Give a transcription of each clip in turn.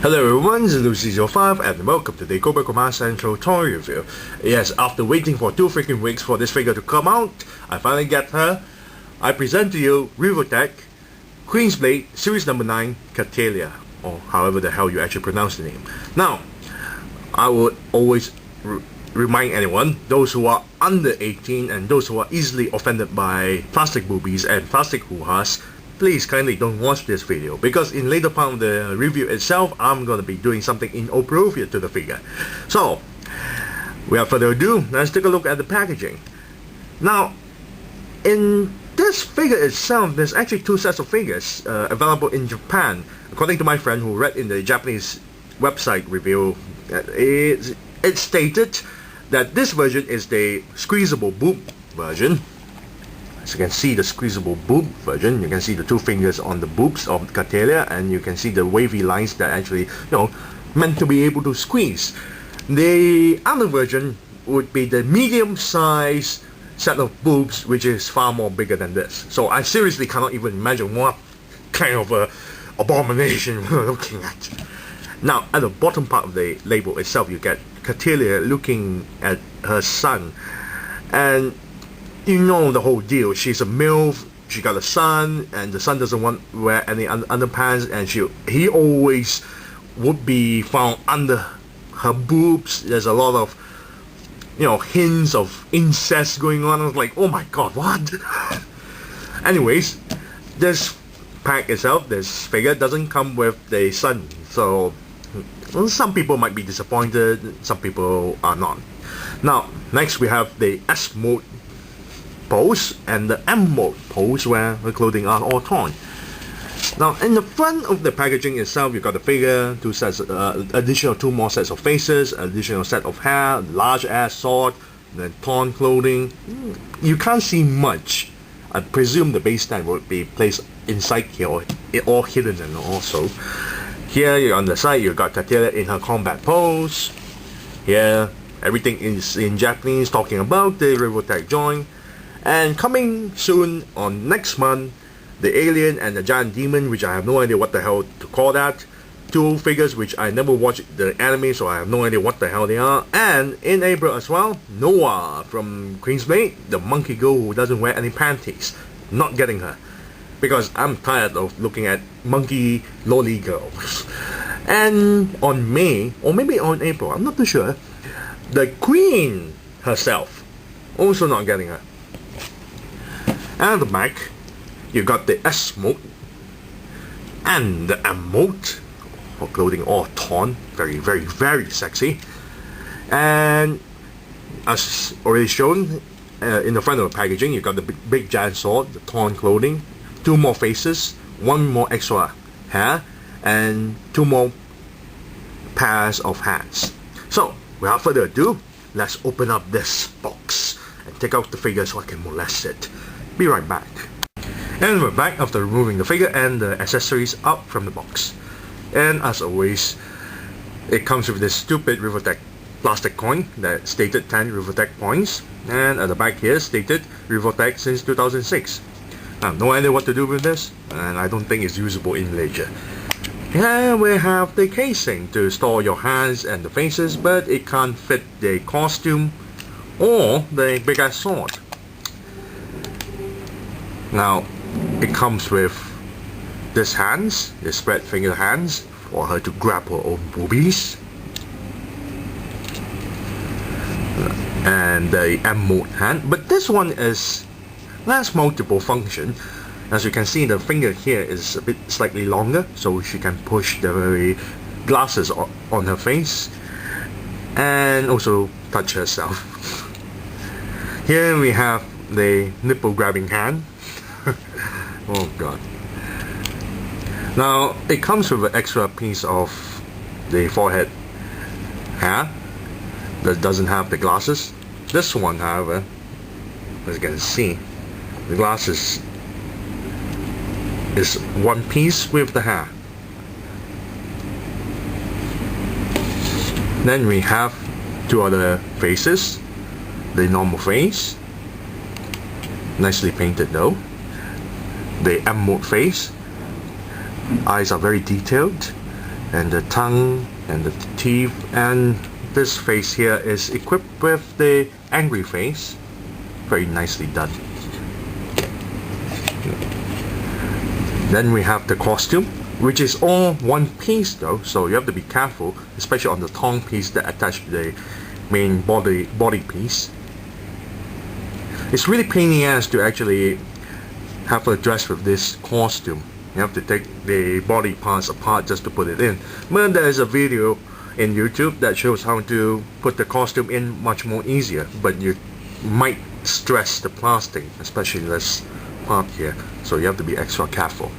Hello everyone, Zulu05 and welcome to the Cobra Command Central toy review. Yes, after waiting for 2 freaking weeks for this figure to come out, I finally get her. I present to you Revoltech Queen's Blade Series number 9 Cattleya, or however the hell you actually pronounce the name. Now, I would always remind anyone, those who are under 18 and those who are easily offended by plastic boobies and plastic hoo-has, please kindly don't watch this video, because in later part of the review itself, I'm going to be doing something inappropriate to the figure. So, without further ado, let's take a look at the packaging. Now, in this figure itself, there's actually 2 sets of figures available in Japan. According to my friend who read in the Japanese website review, it stated that this version is the squeezable boob version. As you can see the squeezable boob version, you can see the 2 fingers on the boobs of Cattleya, and you can see the wavy lines that actually, meant to be able to squeeze. The other version would be the medium size set of boobs, which is far more bigger than this. So I seriously cannot even imagine what kind of abomination we're looking at. Now, at the bottom part of the label itself, you get Cattleya looking at her son, and you know the whole deal. She's a MILF, she got a son, and the son doesn't want to wear any underpants, and he always would be found under her boobs. There's a lot of, hints of incest going on. I was like, oh my god, what? Anyways, this pack itself, this figure doesn't come with the son, so some people might be disappointed, some people are not. Now, next we have the S mode pose and the M mode pose, where the clothing are all torn. Now, in the front of the packaging itself, you got the figure, 2 sets, additional 2 more sets of faces, additional set of hair, large ass sword, then torn clothing. You can't see much. I presume the base stand would be placed inside here, or hidden, and also here on the side you got Cattleya in her combat pose. Here everything is in Japanese, talking about the Revoltech joint. And coming soon on next month, the alien and the giant demon, which I have no idea what the hell to call that. 2 figures which I never watched the anime, so I have no idea what the hell they are. And in April as well, Noah from Queen's Blade, the monkey girl who doesn't wear any panties. Not getting her, because I'm tired of looking at monkey lolly girls. And on May, or maybe on April, I'm not too sure, the Queen herself, also not getting her. And at the back, you got the S mode and the M mode, for clothing all torn, very, very, very sexy. And as already shown, in the front of the packaging, you got the big giant sword, the torn clothing, 2 more faces, 1 more extra hair, and 2 more pairs of hands. So, without further ado, let's open up this box and take out the figure so I can molest it. Be right back. And we're back after removing the figure and the accessories out from the box. And as always, it comes with this stupid Revoltech plastic coin that stated 10 Revoltech points, and at the back here stated Revoltech since 2006. I have no idea what to do with this, and I don't think it's usable in Malaysia. Here we have the casing to store your hands and the faces, but it can't fit the costume or the big ass sword. Now, it comes with this hands, the spread finger hands, for her to grab her own boobies. And the M mode hand, but this one has multiple function. As you can see, the finger here is a bit slightly longer, so she can push the very glasses on her face and also touch herself. Here we have the nipple grabbing hand. Oh god. Now, it comes with an extra piece of the forehead hair that doesn't have the glasses. This one, however, as you can see, the glasses is 1 piece with the hair. Then we have 2 other faces. The normal face, nicely painted though. The M mode face, eyes are very detailed, and the tongue and the teeth, and this face here is equipped with the angry face. Very nicely done. Then we have the costume, which is all one piece though, so you have to be careful, especially on the tongue piece that attached to the main body piece. It's really pain in the ass to actually have a dress with this costume. You have to take the body parts apart just to put it in. But there's a video in YouTube that shows how to put the costume in much more easier, but you might stress the plastic, especially this part here, so you have to be extra careful.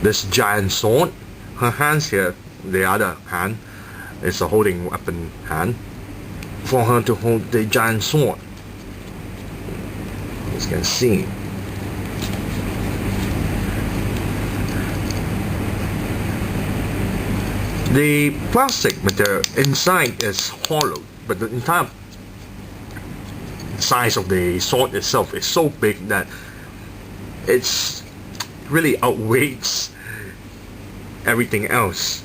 This giant sword, her hands here, the other hand is a holding weapon hand for her to hold the giant sword. As you can see, the plastic material inside is hollow, but the entire size of the sword itself is so big that it's really outweighs everything else.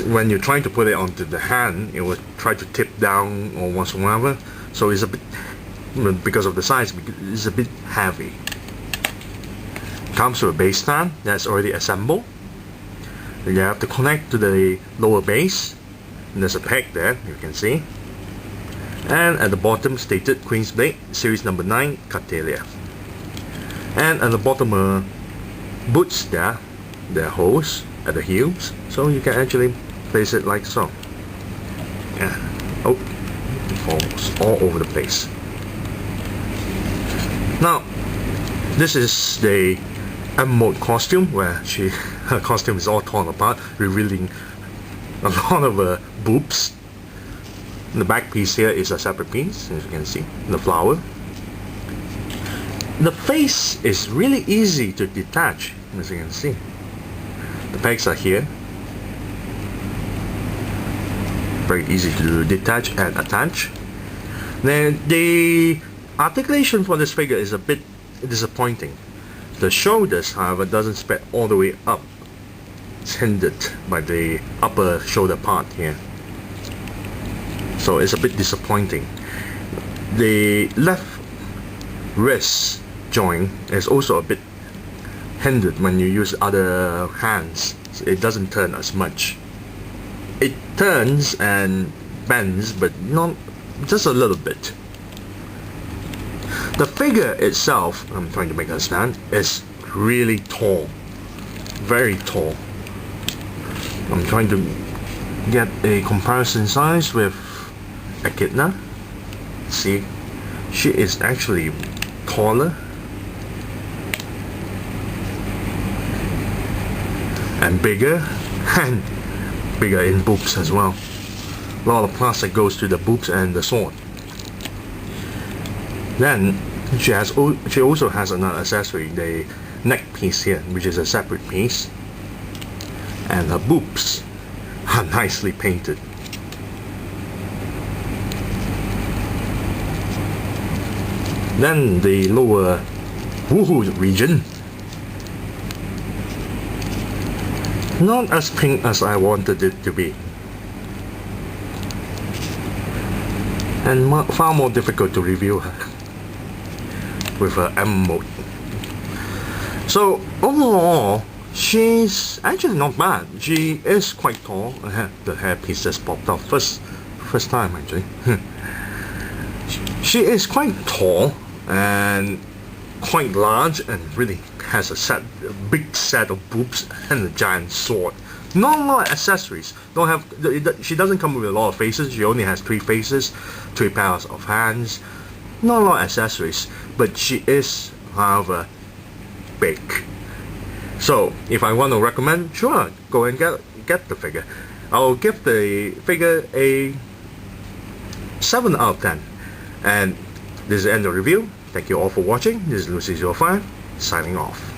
When you're trying to put it onto the hand, it will try to tip down or whatsoever, so it's a bit, because of the size, it's a bit heavy. Comes with a base stand that's already assembled. You have to connect to the lower base, and there's a peg there, you can see. And at the bottom stated Queen's Blade, series number 9, Cattleya. And at the bottom boots there, are holes at the heels, so you can actually place it like so. Yeah. Oh, it falls all over the place. Now, this is the M mode costume, where her costume is all torn apart, revealing a lot of boobs. The back piece here is a separate piece, as you can see, the flower. The face is really easy to detach, as you can see. The pegs are here. Very easy to detach and attach. Then the articulation for this figure is a bit disappointing. The shoulders, however, doesn't spread all the way up. It's hindered by the upper shoulder part here. So it's a bit disappointing. The left wrist joint is also a bit hindered when you use other hands. It doesn't turn as much. It turns and bends, but not just a little bit. The figure itself, I'm trying to make a stand, is really tall. Very tall. I'm trying to get a comparison size with Echidna. See, she is actually taller and bigger, and bigger in boobs as well. A lot of plastic goes to the boobs and the sword. Then she also has another accessory, the neck piece here, which is a separate piece, and her boobs are nicely painted. Then the lower woohoo region, not as pink as I wanted it to be, and far more difficult to review her with her M mode. So overall, she's actually not bad. She is quite tall. The hair piece just popped off first time actually. She is quite tall and quite large, and really has a big set of boobs and a giant sword. Not a lot of accessories. She doesn't come with a lot of faces. She only has 3 faces, 3 pairs of hands. Not a lot of accessories, but she is, however, big. So if I want to recommend, sure, go and get the figure. I'll give the figure a 7 out of 10. And this is the end of the review. Thank you all for watching. This is Lucy05 signing off.